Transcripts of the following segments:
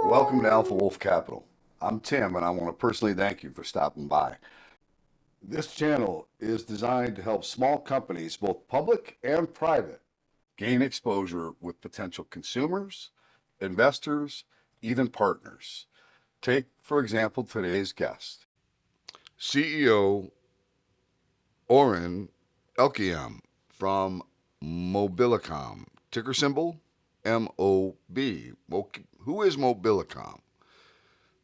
Welcome to Alpha Wolf Capital. I'm Tim, and I want to personally thank you for stopping by. This channel is designed to help small companies, both public and private, gain exposure with potential consumers, investors, even partners. Take, for example, today's guest, CEO Oren Elkiam from Mobilicom, ticker symbol MOB. Who is Mobilicom?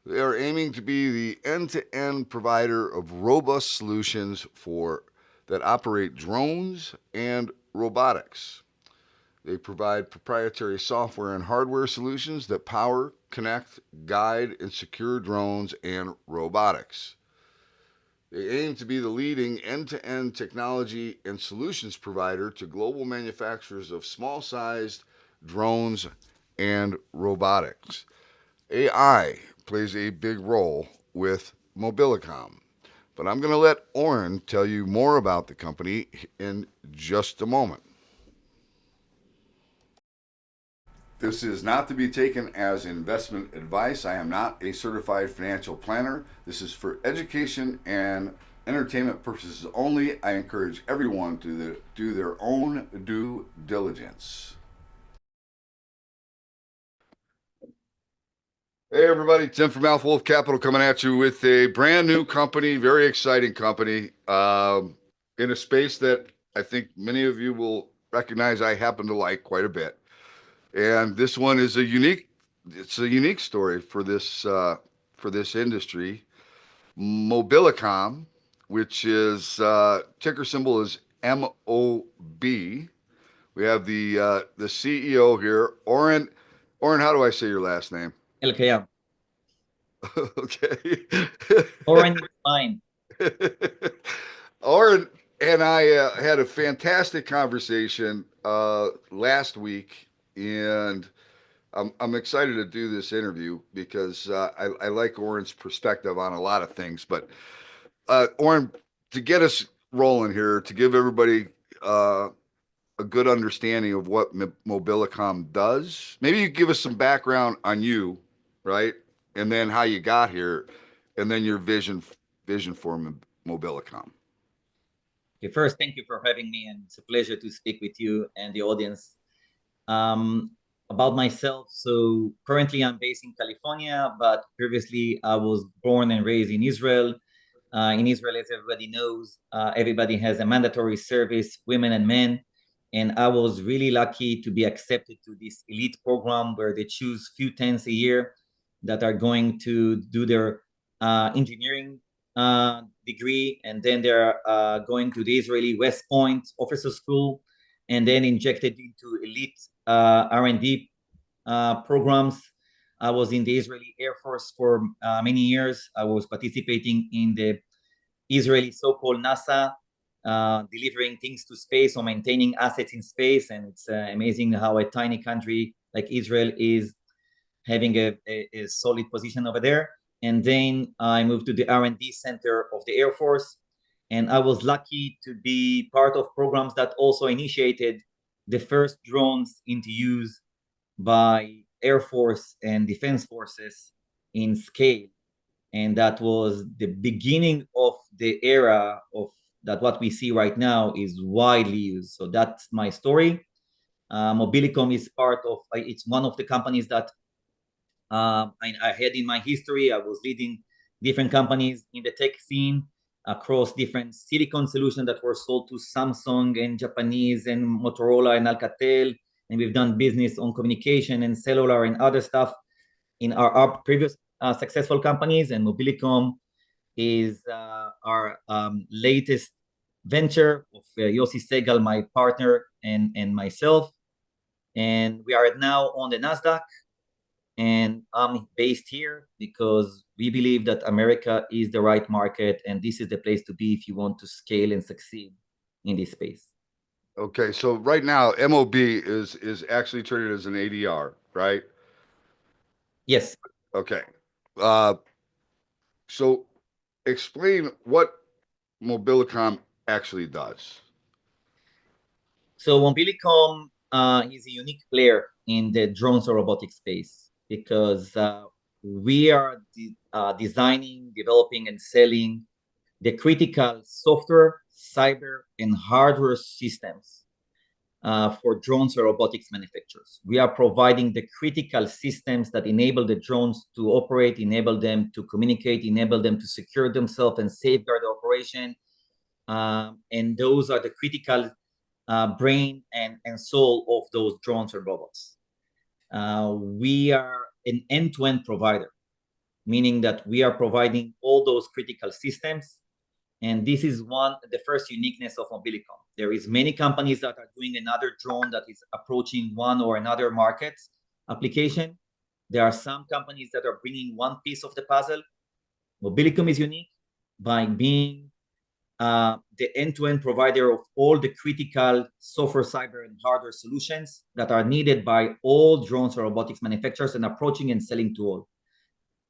They are aiming to be the end-to-end provider of robust solutions for that operate drones and robotics. They provide proprietary software and hardware solutions that power, connect, guide, and secure drones and robotics. They aim to be the leading end-to-end technology and solutions provider to global manufacturers of small-sized drones and robotics. AI plays a big role with Mobilicom. But I'm going to let Oren tell you more about the company in just a moment. This is not to be taken as investment advice. I am not a certified financial planner. This is for education and entertainment purposes only. I encourage everyone to do their own due diligence. Hey everybody, Tim from Alpha Wolf Capital coming at you with a brand new company, very exciting company, in a space that I think many of you will recognize I happen to like quite a bit. And this one is it's a unique story for this industry. Mobilicom, which is ticker symbol is MOB. We have the CEO here, Oren. Oren, how do I say your last name? LKM. Okay. Oren is fine. Oren and I had a fantastic conversation last week, and I'm excited to do this interview because I like Oren's perspective on a lot of things. But Oren, to get us rolling here, to give everybody a good understanding of what Mobilicom does, maybe you give us some background on you, right? And then how you got here, and then your vision for Mobilicom. Okay, first, thank you for having me, and it's a pleasure to speak with you and the audience. About myself, so currently I'm based in California, but previously I was born and raised in Israel. In Israel, as everybody knows, everybody has a mandatory service, women and men. And I was really lucky to be accepted to this elite program where they choose few tens a year that are going to do their engineering degree, and then they're going to the Israeli West Point Officer School, and then injected into elite R&D programs. I was in the Israeli Air Force for many years. I was participating in the Israeli so-called NASA, delivering things to space or maintaining assets in space. And it's amazing how a tiny country like Israel is having a solid position over there. And then I moved to the R&D Center of the Air Force. And I was lucky to be part of programs that also initiated the first drones into use by Air Force and Defense Forces in scale. And that was the beginning of the era of that what we see right now is widely used. So that's my story. Mobilicom is part of, it's one of the companies that I had in my history. I was leading different companies in the tech scene across different silicon solutions that were sold to Samsung and Japanese and Motorola and Alcatel. And we've done business on communication and cellular and other stuff in our previous successful companies. And Mobilicom is our latest venture of Yossi Segal, my partner, and myself. And we are now on the NASDAQ. And I'm based here because we believe that America is the right market, and this is the place to be if you want to scale and succeed in this space. Okay, so right now MOB is actually traded as an ADR, right? Yes. Okay. Uh, so explain what Mobilicom actually does. So Mobilicom is a unique player in the drones or robotics space because we are designing, developing, and selling the critical software, cyber, and hardware systems for drones or robotics manufacturers. We are providing the critical systems that enable the drones to operate, enable them to communicate, enable them to secure themselves and safeguard the operation. And those are the critical brain and soul of those drones or robots. We are an end-to-end provider, meaning that we are providing all those critical systems. And this is the first uniqueness of Mobilicom. There is many companies that are doing another drone that is approaching one or another market application. There are some companies that are bringing one piece of the puzzle. Mobilicom is unique by being the end-to-end provider of all the critical software, cyber, and hardware solutions that are needed by all drones or robotics manufacturers and approaching and selling to all.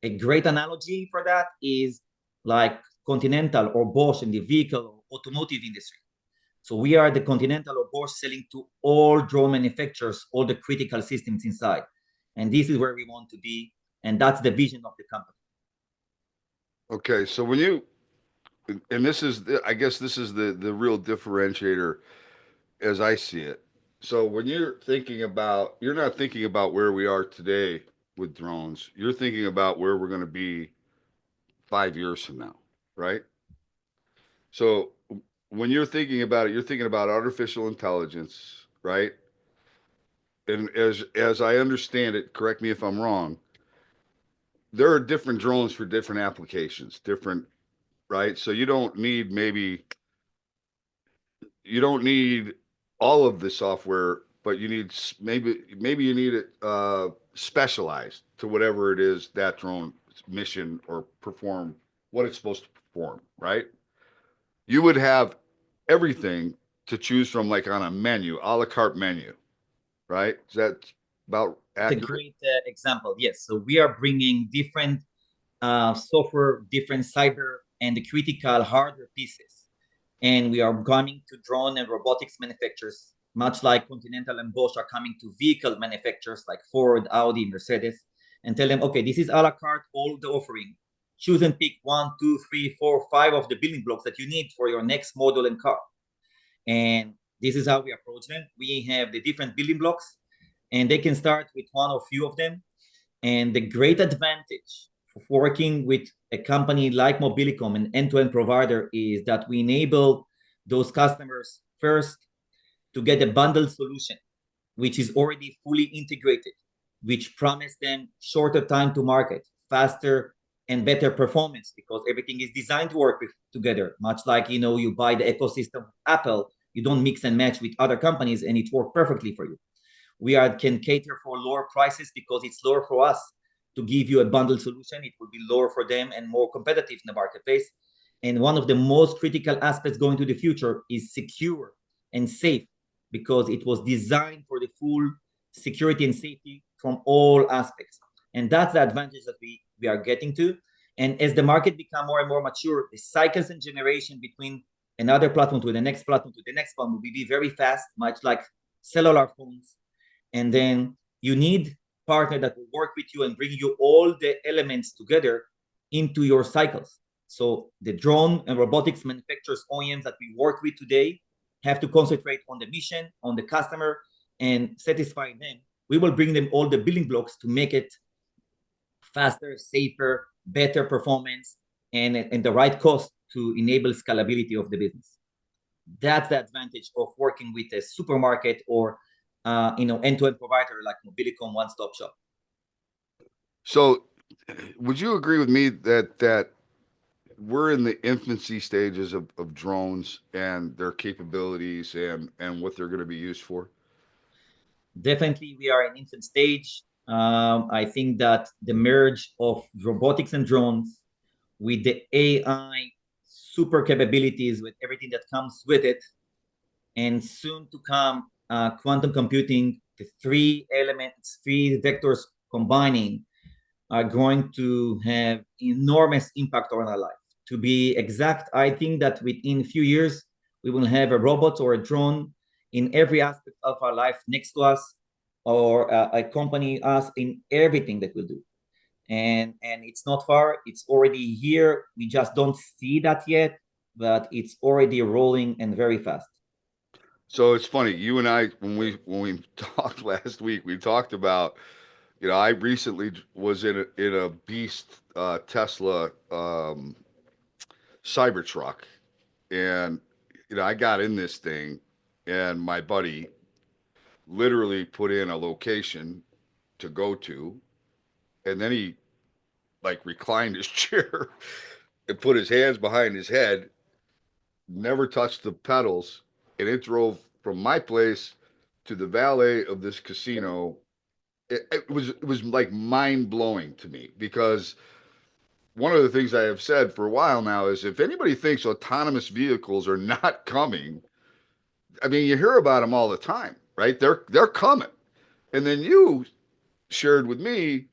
A great analogy for that is like Continental or Bosch in the vehicle or automotive industry. So we are the Continental or Bosch selling to all drone manufacturers, all the critical systems inside. And this is where we want to be. And that's the vision of the company. Okay, so when you, and this is, I guess this is the real differentiator as I see it. So when you're thinking about, you're not thinking about where we are today with drones. You're thinking about where we're going to be 5 years from now, right? So when you're thinking about it, you're thinking about artificial intelligence, right? And as I understand it, correct me if I'm wrong, there are different drones for different applications, different, right? So you don't need all of the software, but you need maybe you need it specialized to whatever it is that drone mission or perform what it's supposed to perform, right? You would have everything to choose from, like on a menu, a la carte menu, right? Is that about accurate? It's a great example. Yes. So we are bringing different software, different cyber, and the critical hardware pieces. And we are coming to drone and robotics manufacturers, much like Continental and Bosch are coming to vehicle manufacturers like Ford, Audi, Mercedes, and tell them, okay, this is a la carte, all the offering. Choose and pick 1, 2, 3, 4, 5 of the building blocks that you need for your next model and car. And this is how we approach them. We have the different building blocks, and they can start with one or few of them. And the great advantage of working with a company like Mobilicom, an end-to-end provider, is that we enable those customers first to get a bundled solution, which is already fully integrated, which promise them shorter time to market, faster and better performance, because everything is designed to work together. Much like, you buy the ecosystem of Apple, you don't mix and match with other companies, and it works perfectly for you. We can cater for lower prices because it's lower for us to give you a bundled solution. It will be lower for them and more competitive in the marketplace. And one of the most critical aspects going to the future is secure and safe, because it was designed for the full security and safety from all aspects. And that's the advantage that we are getting to. And as the market become more and more mature, the cycles and generation between another platform to the next platform to the next one will be very fast, much like cellular phones. And then you need partner that will work with you and bring you all the elements together into your cycles. So the drone and robotics manufacturers, OEMs that we work with today, have to concentrate on the mission, on the customer, and satisfy them. We will bring them all the building blocks to make it faster, safer, better performance, and the right cost to enable scalability of the business. That's the advantage of working with a supermarket or end-to-end provider like Mobilicom one-stop shop. So, would you agree with me that we're in the infancy stages of drones and their capabilities and what they're going to be used for? Definitely, we are in infant stage. I think that the merge of robotics and drones with the AI super capabilities, with everything that comes with it, and soon to come quantum computing, the three elements, three vectors combining, are going to have enormous impact on our life. To be exact, I think that within a few years, we will have a robot or a drone in every aspect of our life next to us, or accompany us in everything that we'll do. And it's not far, it's already here. We just don't see that yet, but it's already rolling and very fast. So it's funny, you and I, when we talked last week, we talked about, I recently was in a beast Tesla Cybertruck, and I got in this thing, and my buddy literally put in a location to go to, and then he like reclined his chair and put his hands behind his head, never touched the pedals, and it drove from my place to the valet of this casino. It was like mind blowing to me, because one of the things I have said for a while now is, if anybody thinks autonomous vehicles are not coming, I mean, you hear about them all the time, right? They're coming. And then you shared with me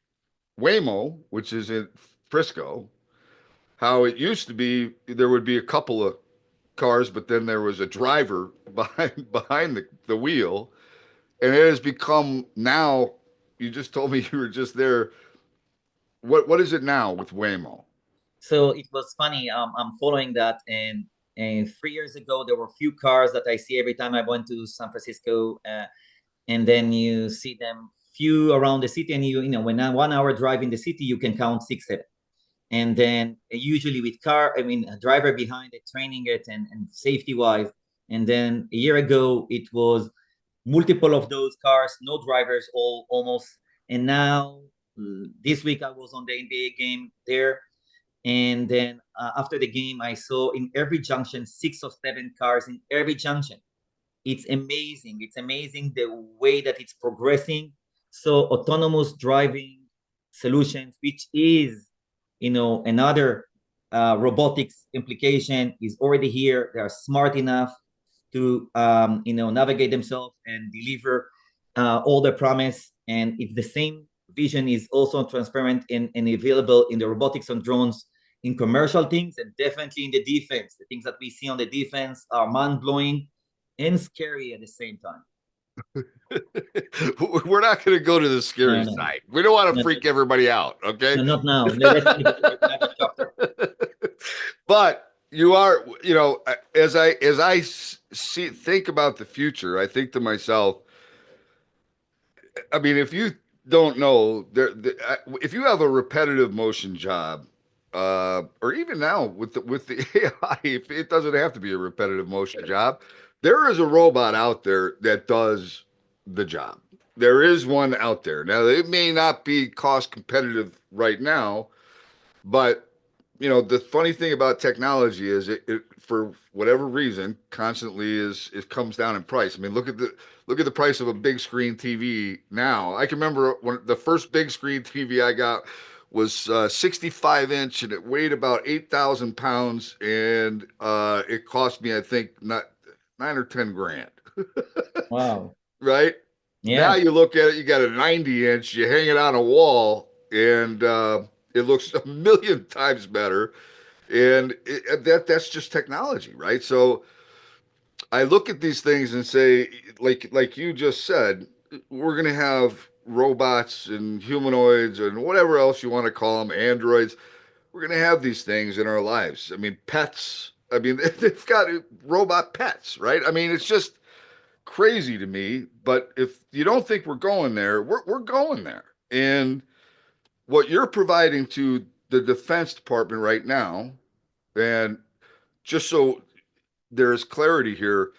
Waymo, which is in Frisco, how it used to be there would be a couple of cars, but then there was a driver behind the wheel, and it has become now. You just told me you were just there. What is it now with Waymo? So it was funny. I'm following that, and 3 years ago there were a few cars that I see every time I went to San Francisco, and then you see them few around the city, and you know when 1 hour drive in the city, you can count 6, 7, and then usually with a driver behind it, training it and safety wise. And then a year ago it was multiple of those cars, no drivers, all almost. And now this week I was on the NBA game there, and then after the game, I saw in every junction 6 or 7 cars in every junction. It's amazing. It's amazing the way that it's progressing. So autonomous driving solutions, which is, another robotics implication, is already here. They are smart enough to, navigate themselves and deliver all the promise. And it's the same vision is also transparent and available in the robotics on drones, in commercial things, and definitely in the defense. The things that we see on the defense are mind-blowing and scary at the same time. We're not going to go to the scary No, no, side. We don't want to no, freak everybody out, okay? no, not now. Let's leave it another chapter. But you are, as I think about the future, I think to myself, I mean, if you don't know, if you have a repetitive motion job, or even now with the AI, if it doesn't have to be a repetitive motion job, there is a robot out there that does the job. There is one out there. Now, it may not be cost competitive right now, but the funny thing about technology is it for whatever reason constantly is comes down in price. I mean, look at the price of a big screen TV now. I can remember when the first big screen TV I got was 65 inch, and it weighed about 8,000 pounds, and it cost me, I think, not 9 or 10 grand. Wow. Right now, Yeah. you look at it, you got a 90 inch, you hang it on a wall, and it looks a million times better. And that's just technology, right? So I look at these things and say, like you just said, we're going to have robots and humanoids and whatever else you want to call them, androids. We're going to have these things in our lives. I mean, pets. I mean, they've got robot pets, right? I mean, it's just crazy to me. But if you don't think we're going there, we're going there. And what you're providing to the Defense Department right now, and just so there's clarity here,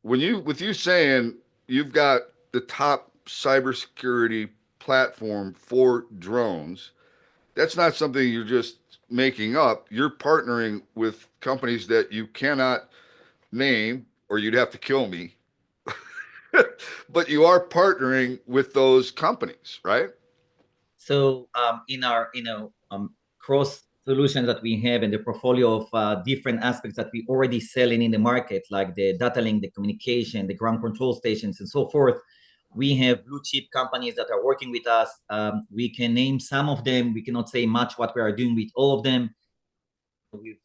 with you saying you've got the top cybersecurity platform for drones, that's not something you're just making up. You're partnering with companies that you cannot name, or you'd have to kill me. But you are partnering with those companies, right? So in our cross solutions that we have and the portfolio of different aspects that we already selling in the market, like the data link, the communication, the ground control stations, and so forth, we have blue chip companies that are working with us. We can name some of them. We cannot say much what we are doing with all of them. We've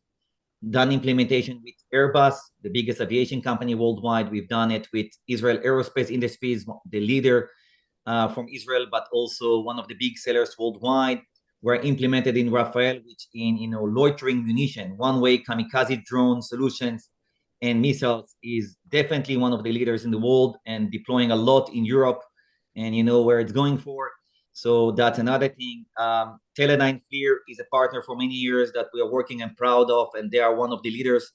done implementation with Airbus, the biggest aviation company worldwide. We've done it with Israel Aerospace Industries, the leader from Israel, but also one of the big sellers worldwide. Were implemented in Rafael, which in loitering munition, one-way kamikaze drone solutions and missiles is definitely one of the leaders in the world and deploying a lot in Europe, and you know where it's going for. So that's another thing. Teledyne FLIR is a partner for many years that we are working and proud of, and they are one of the leaders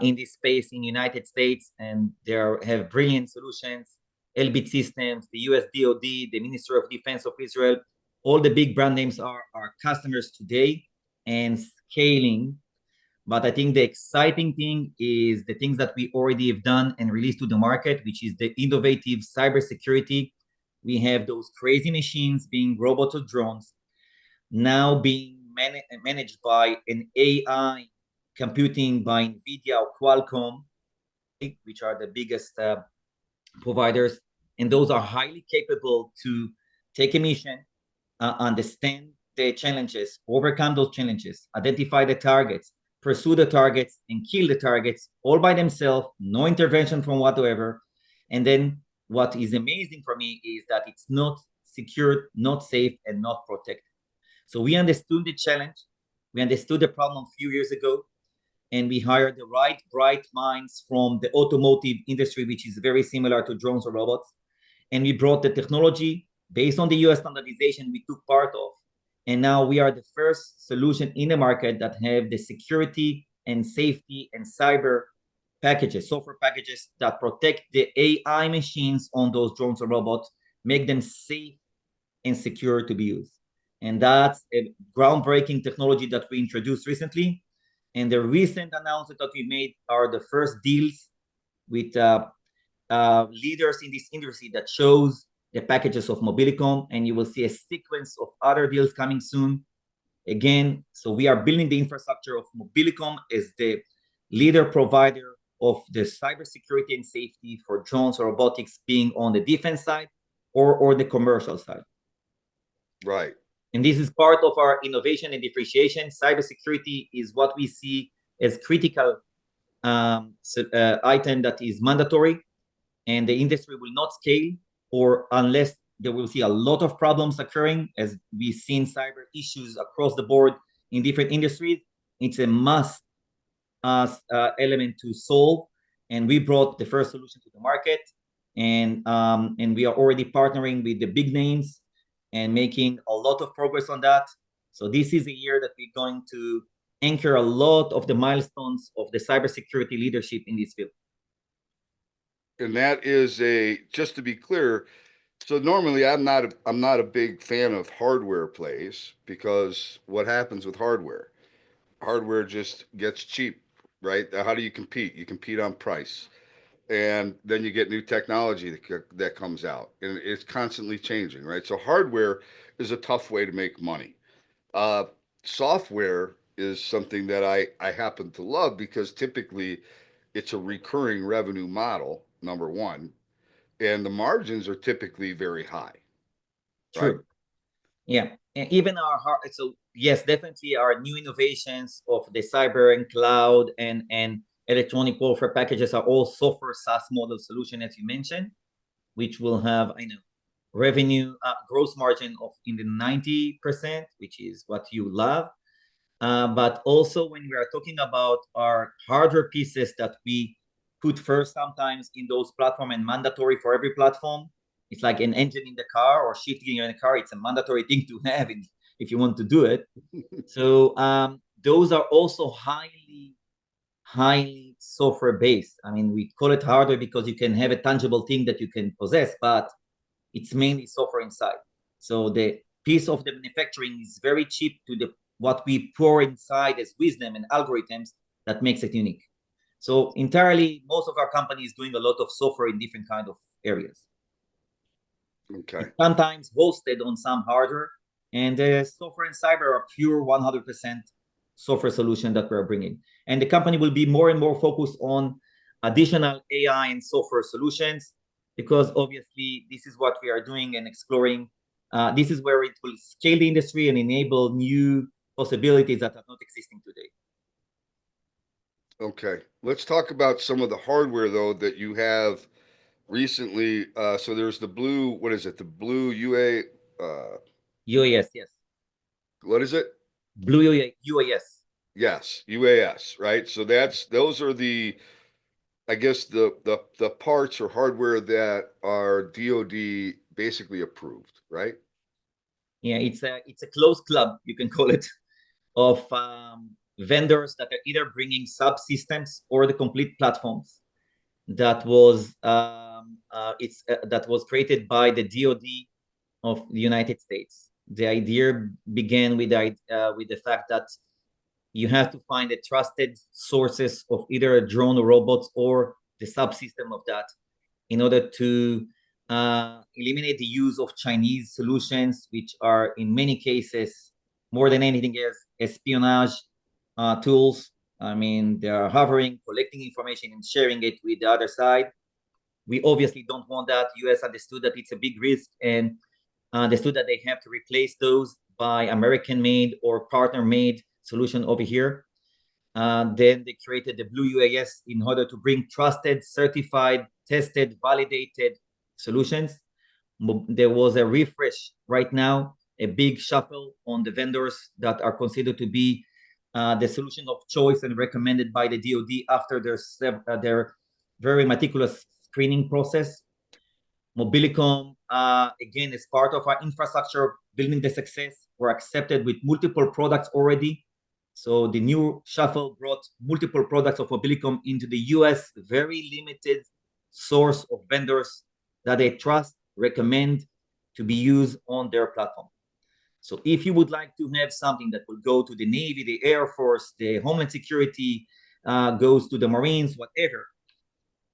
in this space in the United States, and they have brilliant solutions. Elbit Systems, the US DoD, the Ministry of Defense of Israel, all the big brand names are our customers today and scaling. But I think the exciting thing is the things that we already have done and released to the market, which is the innovative cybersecurity. We have those crazy machines being robots or drones now being managed by an AI computing by NVIDIA or Qualcomm, which are the biggest providers. And those are highly capable to take a mission, understand the challenges, overcome those challenges, identify the targets, pursue the targets, and kill the targets all by themselves, no intervention from whatsoever. And then what is amazing for me is that it's not secured, not safe, and not protected. So we understood the challenge, we understood the problem a few years ago, and we hired the right bright minds from the automotive industry, which is very similar to drones or robots. And we brought the technology based on the US standardization we took part of. And now we are the first solution in the market that have the security and safety and cyber packages, software packages that protect the AI machines on those drones or robots, make them safe and secure to be used. And that's a groundbreaking technology that we introduced recently. And the recent announcement that we made are the first deals with leaders in this industry that shows the packages of Mobilicom, and you will see a sequence of other deals coming soon. Again, so we are building the infrastructure of Mobilicom as the leader provider of the cybersecurity and safety for drones or robotics, being on the defense side or the commercial side. Right. And this is part of our innovation and differentiation. Cybersecurity is what we see as critical item that is mandatory, and the industry will not scale or unless they will see a lot of problems occurring, as we've seen cyber issues across the board in different industries. It's a must element to solve, and we brought the first solution to the market, and we are already partnering with the big names and making a lot of progress on that. So this is a year that we're going to anchor a lot of the milestones of the cybersecurity leadership in this field. And that is just to be clear, so normally I'm not a big fan of hardware plays, because what happens with hardware? Hardware just gets cheap, right? How do you compete? You compete on price. And then you get new technology that comes out, and it's constantly changing, right? So hardware is a tough way to make money. Uh, Software is something that I happen to love, because typically it's a recurring revenue model, number one, and the margins are typically very high, right? True. Yeah. And even so yes, definitely our new innovations of the cyber and cloud and electronic warfare packages are all software SaaS model solution, as you mentioned, which will have, revenue gross margin of in the 90%, which is what you love. But also when we are talking about our hardware pieces that we put first sometimes in those platform and mandatory for every platform, it's like an engine in the car or shift gear in the car. It's a mandatory thing to have if you want to do it. So those are also highly software based. I mean, we call it hardware because you can have a tangible thing that you can possess, but it's mainly software inside. So the piece of the manufacturing is very cheap to the what we pour inside as wisdom and algorithms that makes it unique. So entirely, most of our company is doing a lot of software in different kind of areas. Okay. It's sometimes hosted on some hardware, and the software and cyber are pure 100% software solution that we're bringing. And the company will be more and more focused on additional AI and software solutions, because obviously this is what we are doing and exploring. This is where it will scale the industry and enable new possibilities that are not existing today. Okay. Let's talk about some of the hardware, though, that you have recently, so there's the blue, what is it? The blue UA, UAS, yes. what is it? Blue UAS. Yes, UAS, right? So those are the, I guess the parts or hardware that are DoD basically approved, right? Yeah, it's a closed club, you can call it, of vendors that are either bringing subsystems or the complete platforms that was created by the DoD of the United States. The idea began with the fact that you have to find a trusted sources of either a drone or robots or the subsystem of that in order to eliminate the use of Chinese solutions, which are in many cases, more than anything else, espionage tools. I mean, they are hovering, collecting information and sharing it with the other side. We obviously don't want that. US understood that it's a big risk and understood that they have to replace those by American-made or partner-made solution over here. Then they created the Blue UAS in order to bring trusted, certified, tested, validated solutions. There was a refresh right now, a big shuffle on the vendors that are considered to be the solution of choice and recommended by the DoD after their very meticulous screening process. Mobilicom, again, is part of our infrastructure, building the success. We're accepted with multiple products already. So the new shuffle brought multiple products of Mobilicom into the US, very limited source of vendors that they trust, recommend to be used on their platform. So if you would like to have something that will go to the Navy, the Air Force, the Homeland Security, goes to the Marines, whatever,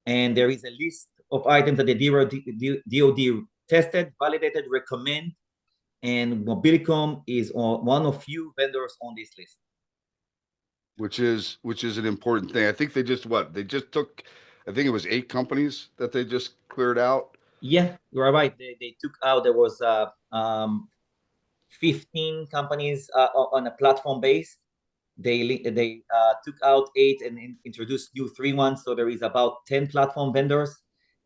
and there is a list of items that the DoD tested, validated, recommend, and Mobilicom is one of few vendors on this list. Which is an important thing. I think they just took, I think it was 8 companies that they just cleared out. Yeah, you are right. They took out, there was 15 companies on a platform base. They took out 8 and introduced new 3 ones. So there is about 10 platform vendors.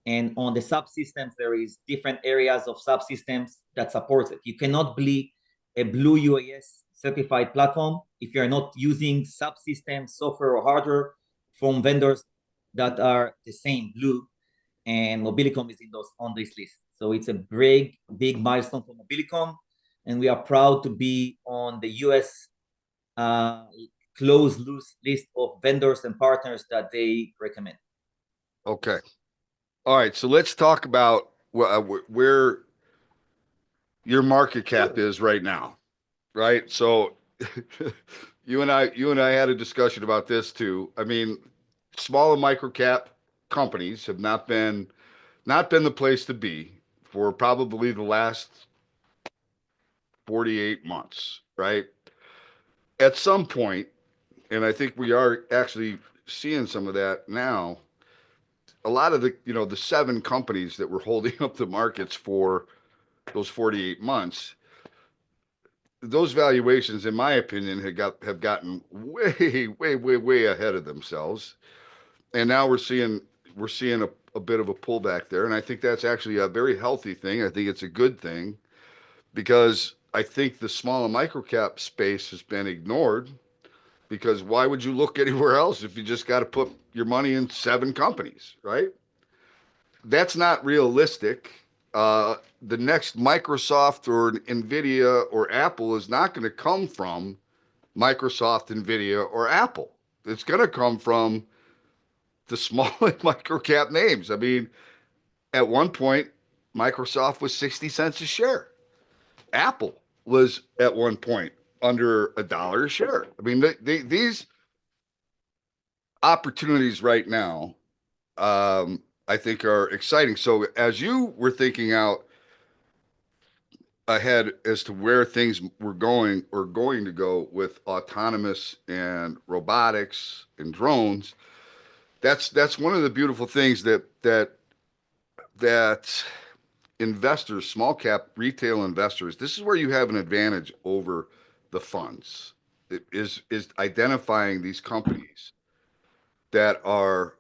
And on the subsystems, there is different areas of subsystems that supports it. You cannot be a Blue UAS certified platform if you're not using subsystems, software or hardware from vendors that are the same Blue, and Mobilicom is on this list. So it's a big milestone for Mobilicom, and we are proud to be on the US uh, closed loose list of vendors and partners that they recommend. Okay. All right. So let's talk about where your market cap is right now, right? So you and I had a discussion about this too. I mean, small and micro cap companies have not been the place to be for probably the last 48 months, right? At some point, and I think we are actually seeing some of that now, a lot of the 7 companies that were holding up the markets for those 48 months, those valuations, in my opinion, have gotten way ahead of themselves, and now we're seeing a bit of a pullback there, and I think that's actually a very healthy thing. I think it's a good thing because I think the small and micro cap space has been ignored. Because why would you look anywhere else if you just got to put your money in 7 companies, right? That's not realistic. The next Microsoft or Nvidia or Apple is not going to come from Microsoft, Nvidia, or Apple. It's going to come from the small and micro cap names. I mean, at one point, Microsoft was 60 cents a share. Apple was at one point under $1 a share. I mean, these opportunities right now, I think are exciting. So as you were thinking out ahead as to where things were going or going to go with autonomous and robotics and drones, that's one of the beautiful things that investors, small cap retail investors, this is where you have an advantage over the funds. It is identifying these companies that are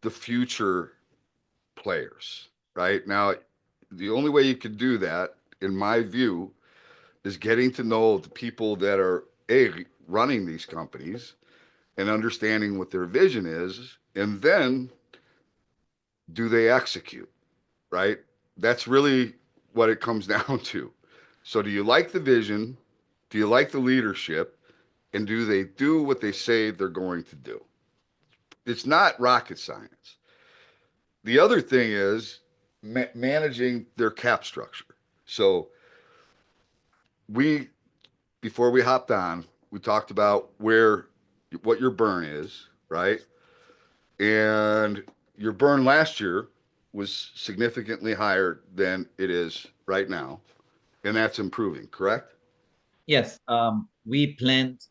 the future players, right? Now, the only way you can do that, in my view, is getting to know the people that are running these companies and understanding what their vision is, and then do they execute, right? That's really what it comes down to. So, do you like the vision? Do you like the leadership? And do they do what they say they're going to do? It's not rocket science. The other thing is managing their cap structure. So, we, before we hopped on, we talked about what your burn is, right? And your burn last year was significantly higher than it is right now, and that's improving, correct? Yes, we planned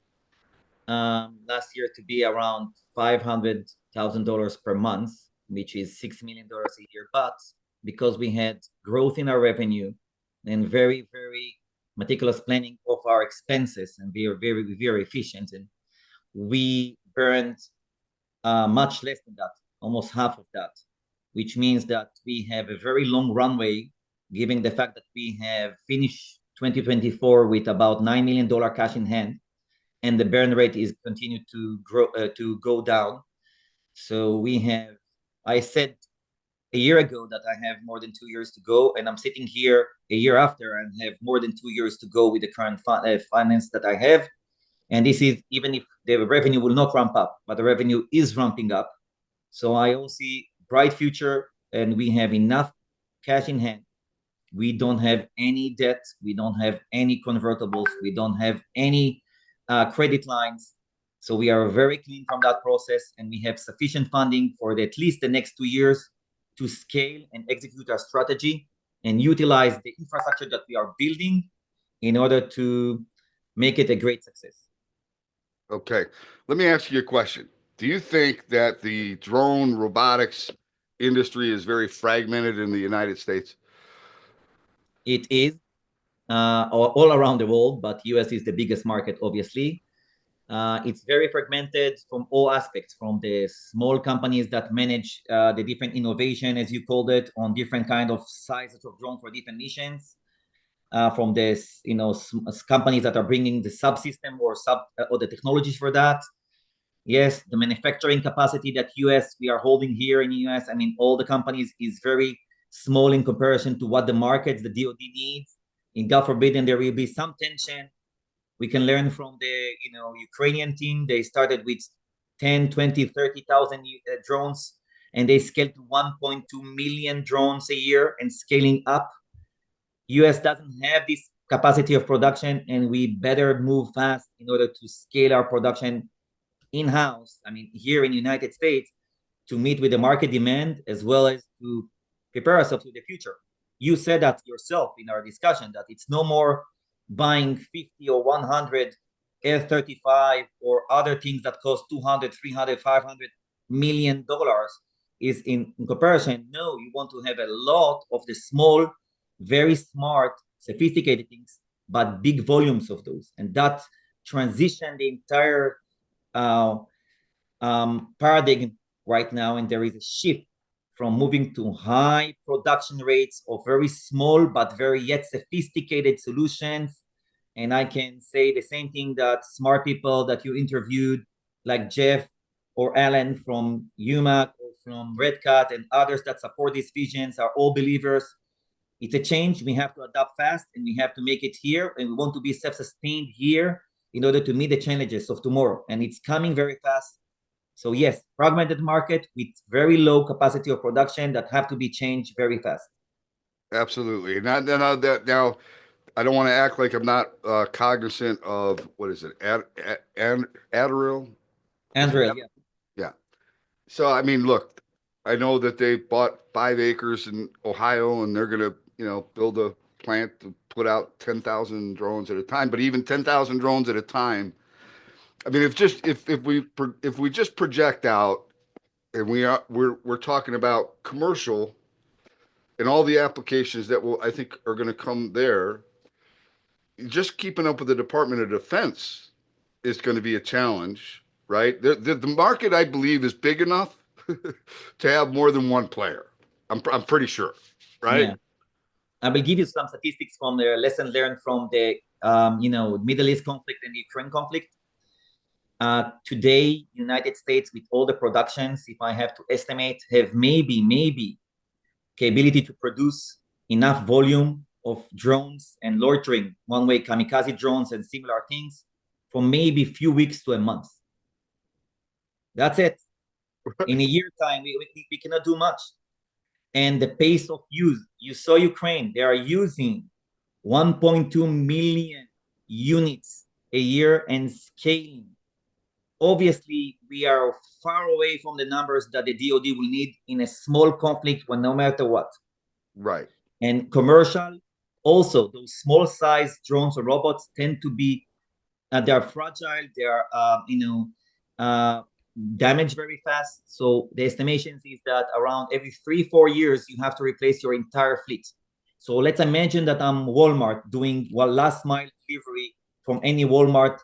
last year to be around $500,000 per month, which is $6 million a year. But because we had growth in our revenue and very, very meticulous planning of our expenses, and we are very, very efficient, and we burned much less than that, almost half of that, which means that we have a very long runway, given the fact that we have finished 2024 with about $9 million cash in hand, and the burn rate is continued to grow to go down. So we have, I said a year ago that I have more than 2 years to go, and I'm sitting here a year after and have more than 2 years to go with the current finance that I have. And this is even if the revenue will not ramp up, but the revenue is ramping up. So I also see bright future, and we have enough cash in hand. We don't have any debt. We don't have any convertibles. We don't have any credit lines. So we are very clean from that process, and we have sufficient funding for at least the next 2 years to scale and execute our strategy and utilize the infrastructure that we are building in order to make it a great success. Okay. Let me ask you a question. Do you think that the drone robotics industry is very fragmented in the United States? It is all around the world, but US is the biggest market, obviously. It's very fragmented from all aspects, from the small companies that manage the different innovation, as you called it, on different kind of sizes of drone for different missions, from this, companies that are bringing the subsystem or the technologies for that. Yes, the manufacturing capacity that US we are holding here in the US, I mean, all the companies is very small in comparison to what the markets, the DoD needs. In God forbid, and there will be some tension. We can learn from the Ukrainian team. They started with 10, 20, 30,000 drones, and they scaled to 1.2 million drones a year and scaling up. US doesn't have this capacity of production, and we better move fast in order to scale our production in-house, I mean, here in the United States, to meet with the market demand as well as to prepare ourselves for the future. You said that yourself in our discussion, that it's no more buying 50 or 100 F-35 or other things that cost 200, 300, 500 million dollars is in comparison. No, you want to have a lot of the small, very smart, sophisticated things, but big volumes of those. And that transition the entire paradigm right now, and there is a shift from moving to high production rates of very small but very yet sophisticated solutions. And I can say the same thing that smart people that you interviewed, like Jeff or Alan from UMAC or from Red Cat and others that support these visions, are all believers. It's a change. We have to adapt fast, and we have to make it here. And we want to be self-sustained here in order to meet the challenges of tomorrow. And it's coming very fast. So yes, fragmented market with very low capacity of production that have to be changed very fast. Absolutely. Now, I don't want to act like I'm not cognizant of what is it, Adderall? Is it Andrea, yeah. Yeah. So I mean, look, I know that they bought 5 acres in Ohio, and they're gonna, build a plant to put out 10,000 drones at a time. But even 10,000 drones at a time, I mean, if we just project out, and we're talking about commercial and all the applications that will, I think, are going to come there. Just keeping up with the Department of Defense is going to be a challenge, right? The market, I believe, is big enough to have more than one player. I'm pretty sure, right? Yeah. I will give you some statistics from the lesson learned from the Middle East conflict and the Ukraine conflict. Today, United States, with all the productions, if I have to estimate, have maybe capability to produce enough volume of drones and loitering one-way kamikaze drones and similar things for maybe a few weeks to a month. That's it. In a year time, we cannot do much. And the pace of use, you saw Ukraine, they are using 1.2 million units a year and scaling. Obviously, we are far away from the numbers that the DoD will need in a small conflict, when no matter what. Right. And commercial, also those small size drones or robots tend to be they are fragile, they are damaged very fast. So the estimation is that around every 3-4 years you have to replace your entire fleet. So let's imagine that I'm Walmart doing last mile delivery from any Walmart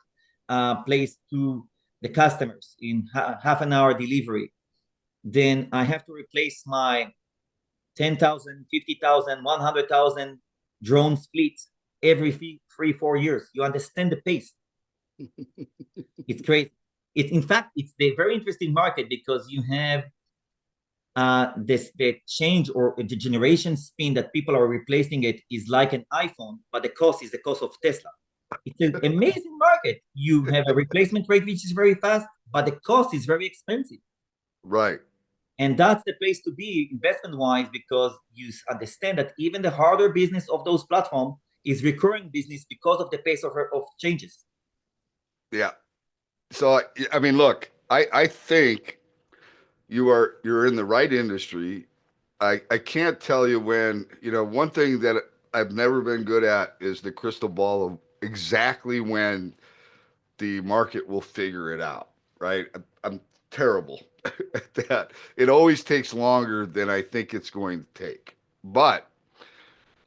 place to the customers in half an hour delivery. Then I have to replace my 10,000, 50,000, 100,000 drones fleet every 3-4 years. You understand the pace. It's crazy. In fact, it's the very interesting market because you have the change or the generation spin that people are replacing it is like an iPhone, but the cost is the cost of Tesla. It's an amazing market. You have a replacement rate which is very fast, but the cost is very expensive. Right. And that's the place to be investment-wise, because you understand that even the harder business of those platforms is recurring business because of the pace of changes. Yeah. So I mean, look, I think you're in the right industry. I can't tell you when, one thing that I've never been good at is the crystal ball of exactly when the market will figure it out, right? I'm terrible at that. It always takes longer than I think it's going to take. But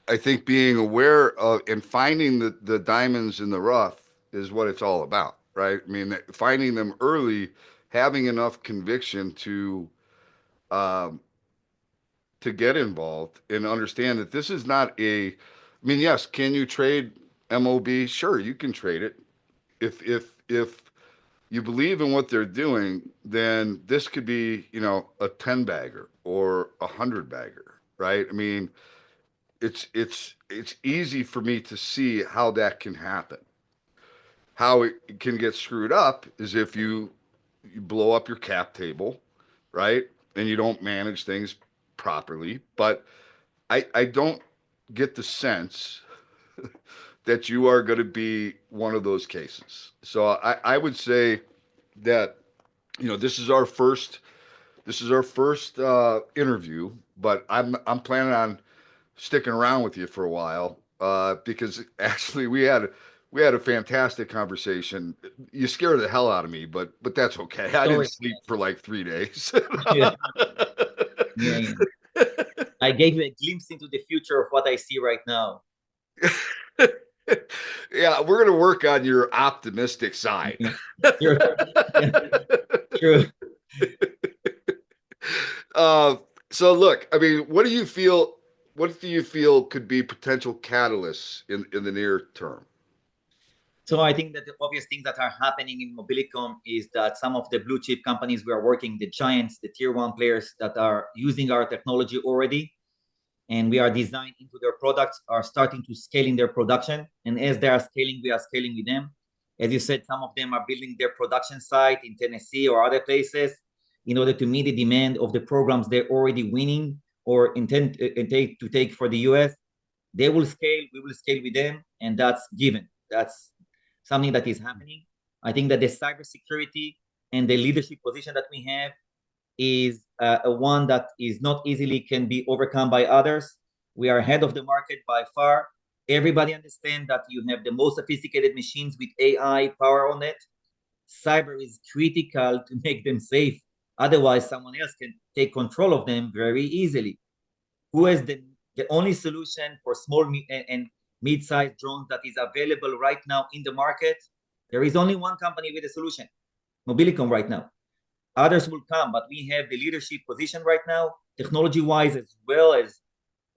I think being aware of and finding the diamonds in the rough is what it's all about, right? I mean, finding them early, having enough conviction um, to get involved and understand that this is not I mean, yes, can you trade MOB? Sure, you can trade it. If you believe in what they're doing, then this could be, a 10 bagger or a 100 bagger, right? I mean, it's easy for me to see how that can happen. How it can get screwed up is if you blow up your cap table, right? And you don't manage things properly. But I don't get the sense that you are going to be one of those cases. So I would say that this is our first interview, but I'm planning on sticking around with you for a while because actually we had a fantastic conversation. You scared the hell out of me, but that's okay. I didn't Sorry. sleep for like 3 days. Yeah. Yeah. I gave you a glimpse into the future of what I see right now. Yeah, we're gonna work on your optimistic side. Yeah. Sure. Yeah. True. uh, so look, I mean, what do you feel? What do you feel could be potential catalysts in the near term? So I think that the obvious things that are happening in Mobilicom is that some of the blue chip companies we are working, the giants, the tier one players that are using our technology already, and we are designed into their products, are starting to scale in their production. And as they are scaling, we are scaling with them. As you said, some of them are building their production site in Tennessee or other places in order to meet the demand of the programs they're already winning or intend to take for the US. They will scale, we will scale with them, and that's given. That's something that is happening. I think that the cybersecurity and the leadership position that we have is a one that is not easily can be overcome by others. We are ahead of the market by far. Everybody understands that you have the most sophisticated machines with AI power on it. Cyber is critical to make them safe. Otherwise, someone else can take control of them very easily. Who has the only solution for small and mid-sized drones that is available right now in the market? There is only one company with a solution, Mobilicom right now. Others will come, but we have the leadership position right now, technology-wise, as well as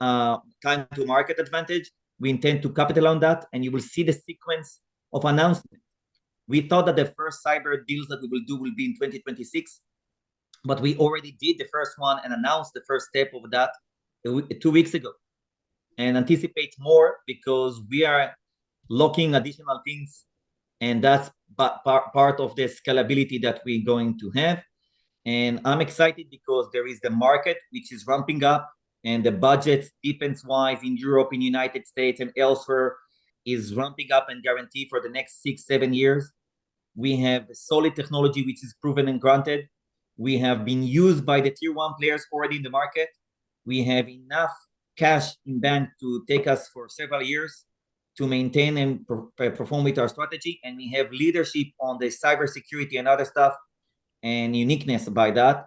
time to market advantage. We intend to capitalize on that, and you will see the sequence of announcements. We thought that the first cyber deals that we will do will be in 2026, but we already did the first one and announced the first step of that 2 weeks ago, and anticipate more because we are locking additional things, and that's part of the scalability that we're going to have. And I'm excited because there is the market which is ramping up, and the budgets defense-wise in Europe, in United States, and elsewhere is ramping up and guaranteed for the next 6-7 years. We have solid technology which is proven and granted. We have been used by the tier one players already in the market. We have enough cash in bank to take us for several years to maintain and perform with our strategy. And we have leadership on the cybersecurity and other stuff and uniqueness by that.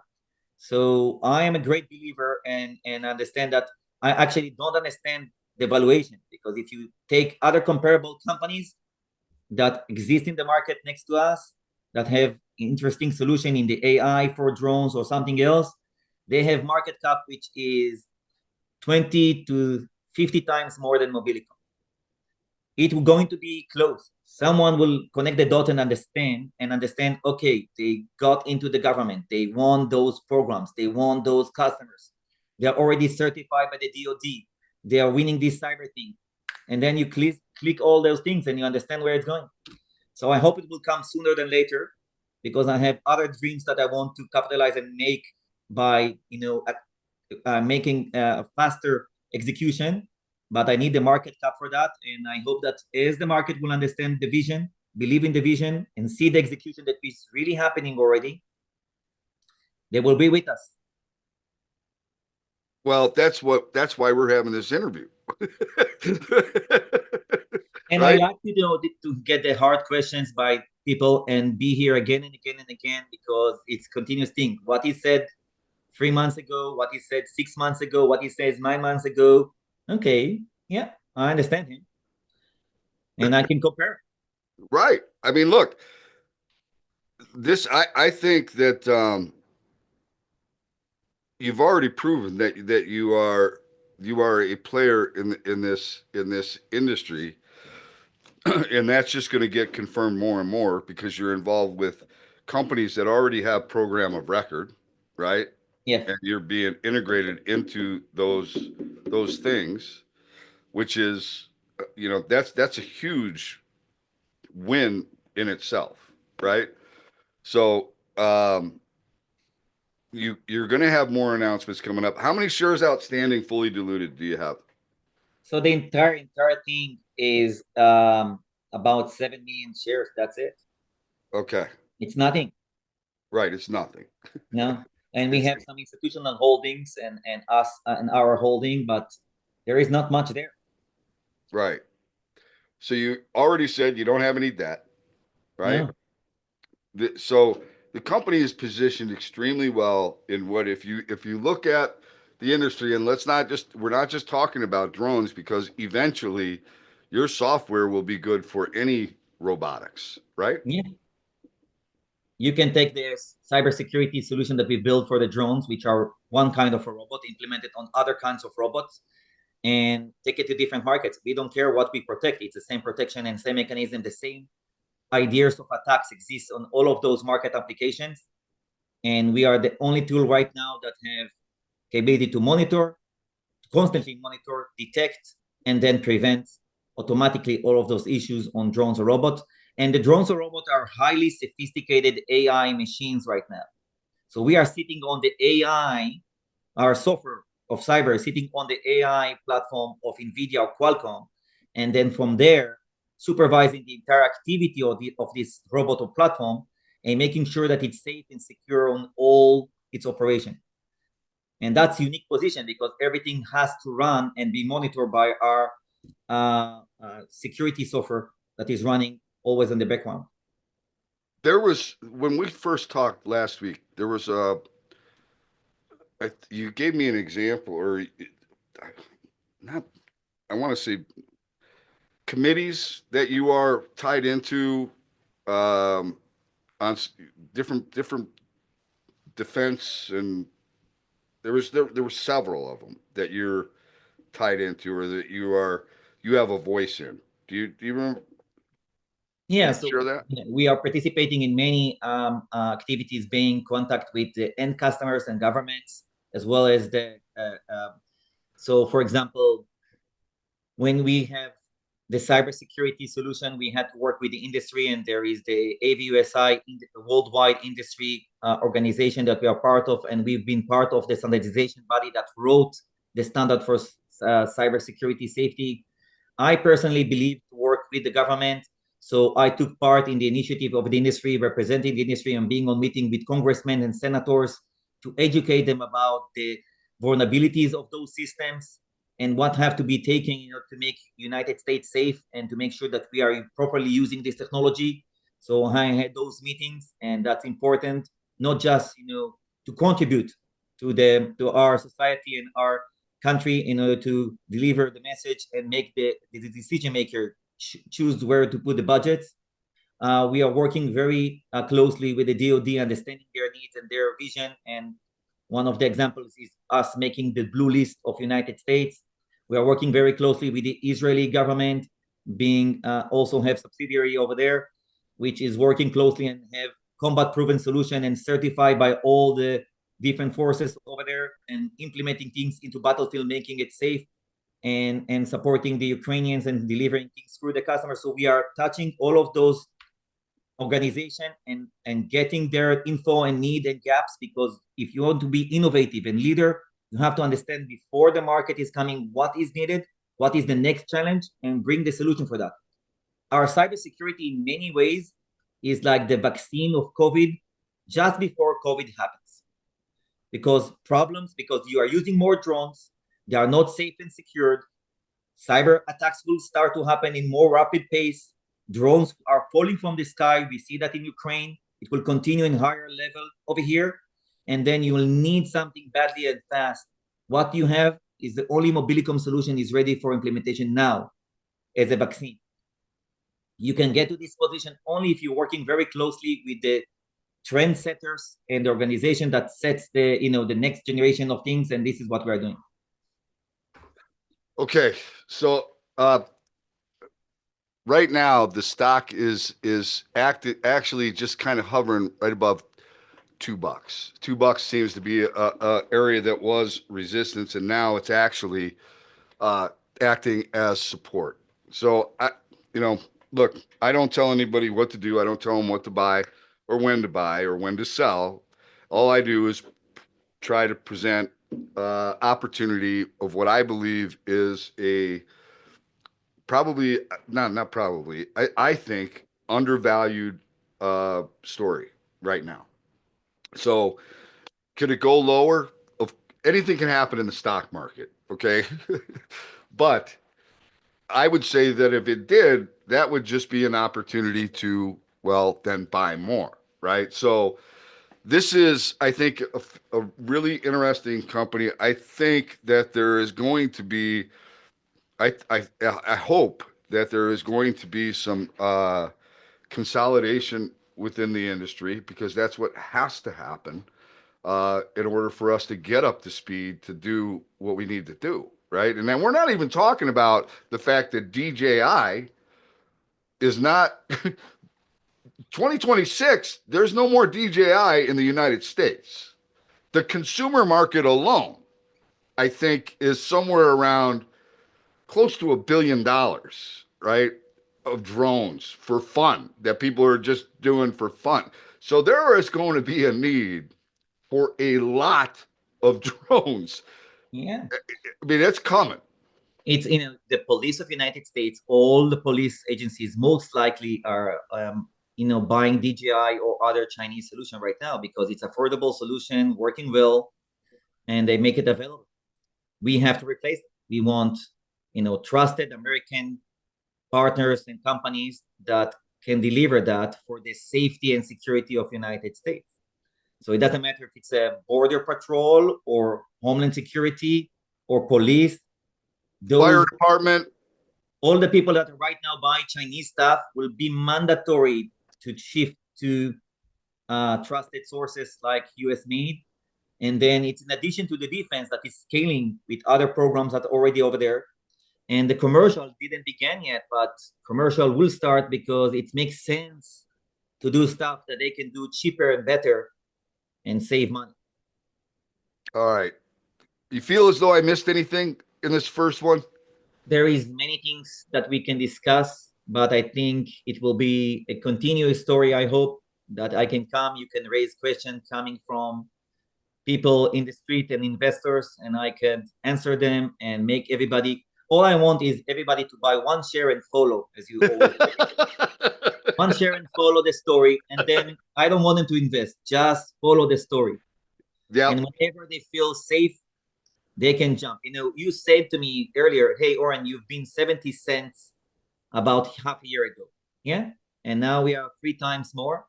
So I am a great believer and understand that. I actually don't understand the valuation, because if you take other comparable companies that exist in the market next to us that have interesting solution in the AI for drones or something else, they have market cap which is 20 to 50 times more than Mobilicom. It will going to be close. Someone will connect the dot and understand, okay, they got into the government, they won those programs, they won those customers, they are already certified by the DoD, they are winning this cyber thing. And then you click all those things and you understand where it's going. So I hope it will come sooner than later, because I have other dreams that I want to capitalize and make by making faster execution. But I need the market cap for that, and I hope that as the market will understand the vision, believe in the vision, and see the execution that is really happening already, they will be with us. Well, that's why we're having this interview. And Right? I like to get the hard questions by people and be here again and again and again, because it's continuous thing. What he said 3 months ago, what he said 6 months ago, what he says 9 months ago. Okay, yeah, I understand him, and I can compare. Right. I mean, look, I think that you've already proven that you are a player in this industry, and that's just going to get confirmed more and more because you're involved with companies that already have program of record, right? Yeah. And you're being integrated into those things, which is, that's a huge win in itself, right? So you're going to have more announcements coming up. How many shares outstanding, fully diluted, do you have? So the entire thing is about 7 million shares. That's it. Okay, It's nothing. right. It's nothing. No. And we It's have some institutional holdings and us and our holding, but there is not much there. right. So you already said you don't have any debt, right? No. So the company is positioned extremely well in what if you look at the industry, and we're not just talking about drones, because eventually your software will be good for any robotics, right? Yeah. You can take this cybersecurity solution that we built for the drones, which are one kind of a robot implemented on other kinds of robots, and take it to different markets. We don't care what we protect. It's the same protection and same mechanism, the same ideas of attacks exist on all of those market applications. And we are the only tool right now that have capability to monitor, constantly monitor, detect, and then prevent automatically all of those issues on drones or robots. And the drones or robots are highly sophisticated AI machines right now. So we are sitting on the AI, our software of cyber is sitting on the AI platform of NVIDIA or Qualcomm. And then from there, supervising the entire activity of this robot or platform and making sure that it's safe and secure on all its operation. And that's a unique position because everything has to run and be monitored by our security software that is running always in the background. There was, when we first talked last week, there was you gave me an example, or not, I want to say committees that you are tied into, on different defense, and there were several of them that you're tied into, or that you have a voice in. Do you remember? Can Yeah, you so share that? we are participating in many activities, being in contact with the end customers and governments, as well as the. So, for example, when we have the cybersecurity solution, we had to work with the industry, and there is the AVUSI, the worldwide industry organization that we are part of, and we've been part of the standardization body that wrote the standard for cybersecurity safety. I personally believe to work with the government, so I took part in the initiative of the industry, representing the industry and being on meeting with congressmen and senators to educate them about the vulnerabilities of those systems and what have to be taken in order to make United States safe and to make sure that we are properly using this technology. So I had those meetings, and that's important, not just to contribute to our society and our country in order to deliver the message and make the decision maker choose where to put the budgets. We are working very closely with the DoD, understanding their needs and their vision. And one of the examples is us making the blue list of United States. We are working very closely with the Israeli government, being also have subsidiary over there, which is working closely and have combat proven solution and certified by all the different forces over there, and implementing things into battlefield, making it safe, and supporting the Ukrainians and delivering things through the customer. So we are touching all of those organization and getting their info and need and gaps, because if you want to be innovative and leader, you have to understand before the market is coming what is needed, what is the next challenge, and bring the solution for that. Our cybersecurity in many ways is like the vaccine of COVID just before COVID happens. Because you are using more drones, they are not safe and secured. Cyber attacks will start to happen in more rapid pace. Drones are falling from the sky. We see that in Ukraine. It will continue in higher level over here. And then you will need something badly and fast. What you have is the only Mobilicom solution is ready for implementation now as a vaccine. You can get to this position only if you're working very closely with the trendsetters and the organization that sets the next generation of things, and this is what we're doing. Okay, so right now the stock is actually just kind of hovering right above $2. $2 seems to be a area that was resistance, and now it's actually acting as support. So look, I don't tell anybody what to do. I don't tell them what to buy or when to sell. All I do is try to present opportunity of what I believe is a probably not probably I think undervalued story right now. So could it go lower? Of anything can happen in the stock market, okay? But I would say that if it did, that would just be an opportunity to, well, then buy more, right? So this is, I think, a really interesting company. I think that there is going to be, I hope that there is going to be some consolidation within the industry, because that's what has to happen in order for us to get up to speed to do what we need to do, right? And then we're not even talking about the fact that DJI is not 2026. There's no more DJI in the United States. The consumer market alone, I think, is somewhere around close to $1 billion, right? Of drones for fun that people are just doing for fun. So there is going to be a need for a lot of drones. Yeah. I mean, it's coming. It's the police of United States, all the police agencies most likely are buying DJI or other Chinese solution right now, because it's affordable solution, working well, and they make it available. We have to replace it. We want trusted American partners and companies that can deliver that for the safety and security of United States. So it doesn't matter if it's a border patrol or homeland security or police. Fire department. All the people that right now buy Chinese stuff will be mandatory to shift to trusted sources like US made. And then it's in addition to the defense that is scaling with other programs that are already over there. And the commercial didn't begin yet, but commercial will start because it makes sense to do stuff that they can do cheaper and better and save money. All right. You feel as though I missed anything in this first one? There is many things that we can discuss, but I think it will be a continuous story. I hope that I can come. You can raise questions coming from people in the street and investors, and I can answer them and make everybody. All I want is everybody to buy one share and follow, as you always say. One share and follow the story, and then I don't want them to invest. Just follow the story, Yeah. and whenever they feel safe, they can jump. You said to me earlier, "Hey, Oren, you've been 70 cents about half a year ago, yeah, and now we are 3 times more."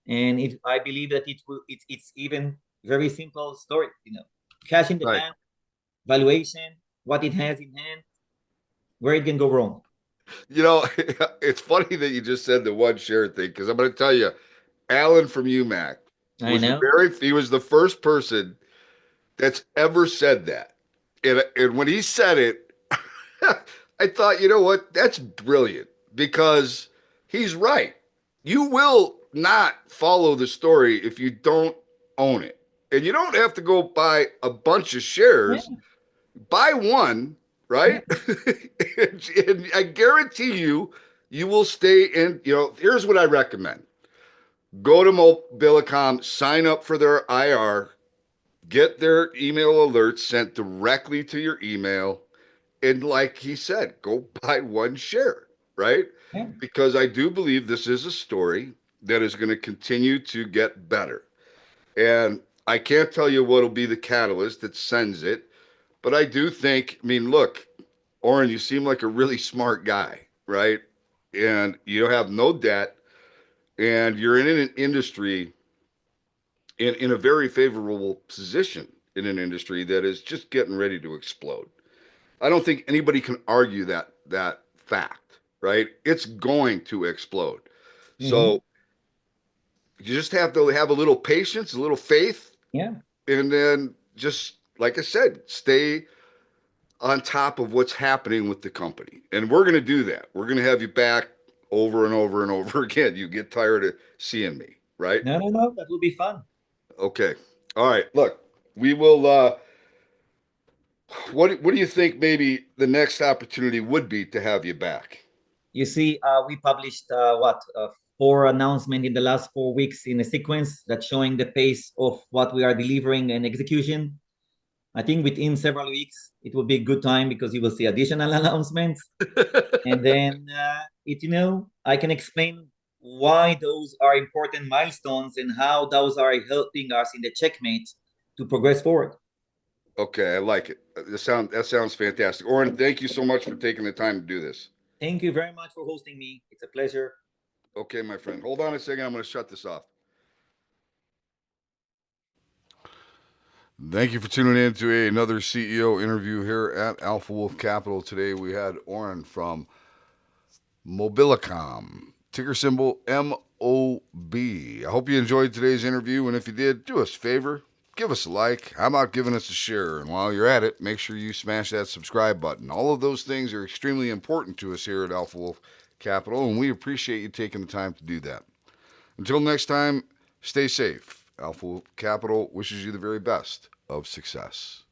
And I believe that it's even very simple story. Cash in the Right. bank, valuation, what it has in hand, where it can go wrong. It's funny that you just said the one share thing because I'm going to tell you, Alan from UMac I know. he was the first person that's ever said that. And when he said it, I thought, you know what? That's brilliant because he's right. You will not follow the story if you don't own it. And you don't have to go buy a bunch of Yeah, shares. Buy one, yeah, right? And I guarantee you, you will stay in. Here's what I recommend: go to Mobilicom, sign up for their IR, get their email alerts sent directly to your email, and like he said, go buy one share, right? yeah, Because I do believe this is a story that is going to continue to get better. And I can't tell you what'll be the catalyst that sends it, but I do think, I mean, look, Oren, you seem like a really smart guy, right? And you have no debt, and you're in an industry in a very favorable position in an industry that is just getting ready to explode. I don't think anybody can argue that fact, right? It's going to explode. mm-hmm. So you just have to have a little patience, a little faith, Yeah. and then just like I said, stay on top of what's happening with the company. And we're going to do that. We're going to have you back over and over and over again. You get tired of seeing me, right? No, no, no. That will be fun. Okay. All right. Look, we will what do you think maybe the next opportunity would be to have you back? You see, we published four announcements in the last 4 weeks in a sequence that's showing the pace of what we are delivering and execution. I think within several weeks, it will be a good time because you will see additional announcements. And then I can explain why those are important milestones and how those are helping us in the checkmate to progress forward. Okay, I like it. That sounds fantastic. Oren, thank you so much for taking the time to do this. Thank you very much for hosting me. It's a pleasure. Okay, my friend. Hold on a second. I'm going to shut this off. Thank you for tuning in to another CEO interview here at Alpha Wolf Capital. Today we had Oren from Mobilicom, ticker symbol MOB. I hope you enjoyed today's interview, and if you did, do us a favor, give us a like. How about giving us a share? And while you're at it, make sure you smash that subscribe button. All of those things are extremely important to us here at Alpha Wolf Capital, and we appreciate you taking the time to do that. Until next time, stay safe. Alpha Wolf Capital wishes you the very best of success.